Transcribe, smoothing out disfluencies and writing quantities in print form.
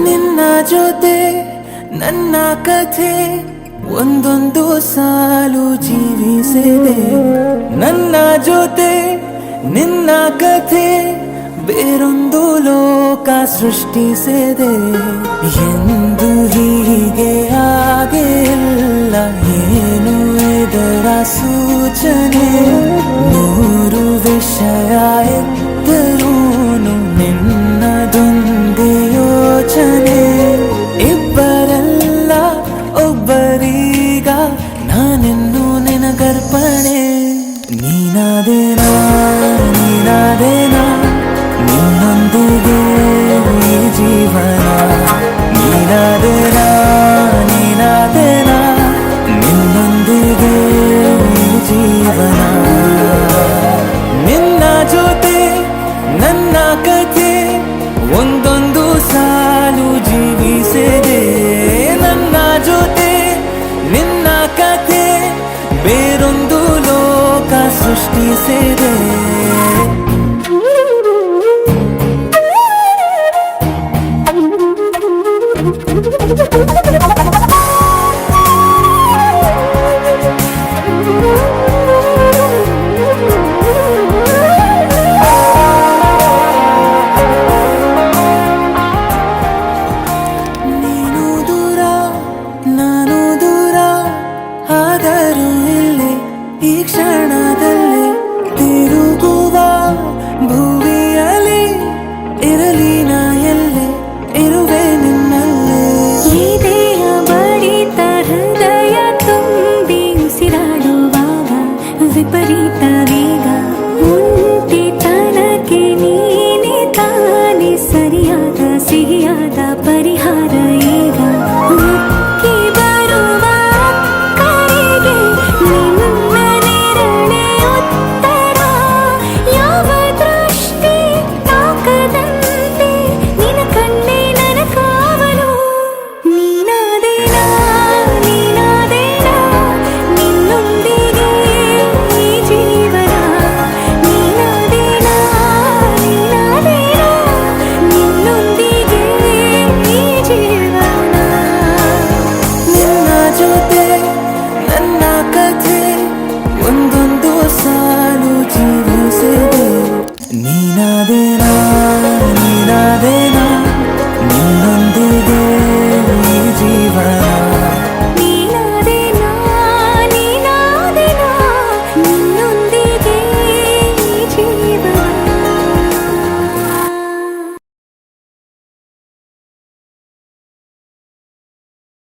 ನಿನ್ನ ಜೊತೆ ನನ್ನ ಕಥೆ ಒಂದೊಂದು ಸಾಲು ಜೀವಿಸಿದೆ. ನನ್ನ ಜೊತೆ ನಿನ್ನ ಕಥೆ ಬೇರೊಂದು ಲೋಕ ಸೃಷ್ಟಿಸಿದೆ. ಎಂದು ಹೀಗೆ ಆಗಿಲ್ಲ, ಏನು ಇದರ ಸೂಚನೆ? ನೂರು ವಿಷಯ ಇದ್ದರೂನು ನಿನ್ನದೊಂದೇ ಯೋಚನೆ. ಇಬ್ಬರಲ್ಲ ಒಬ್ಬರೀಗ ನಾನಿನ್ನು ನಿನಗರ್ಪಣೆ. ನೀನಾದೇನಾ ನೀನಾದೇನಾ ನಿನ್ನೊಂದಿಗೆ ಈ ಜೀವನ. ನೀನಾದೇನಾ ನೀನಾದೇನಾ ನಿನ್ನೊಂದಿಗೆ ಈ ಜೀವನ. ನಿನ್ನ ಜೊತೆ ನನ್ನ ಕಥೆ ಒಂದೊಂದು ಸಾಲು ಜೀವಿಸಿದೆ. ನನ್ನ ಜೊತೆ ನಿನ್ನ ಕಥೆ ಬೇರೊಂದು ಲೋಕ ಸೃಷ್ಟಿಸಿದೆ. ನೀನು ದೂರ ನಾನು ದೂರ ಆದರೂ ಇಲ್ಲಿ ಈ ಕ್ಷಣದಲ್ಲಿ ತಿರುಗುವ ಭುವಿಯಲ್ಲಿ ಇರಲಿ ನಾ ಎಲ್ಲೆ ಇರುವೆ ನಿನ್ನಲ್ಲೇ. ಎದೆಯ ಬಡಿತ ಹೃದಯ ತುಂಬಿ ಉಸಿರಾಡುವಾಗ ವಿಪರೀತ ವೇಗ. ಒಂಟಿತನಕ್ಕೆ ನೀನೆ ತಾನೆ ಸರಿಯಾದ ಸಿಹಿಯಾದ ಪರಿಹಾರ.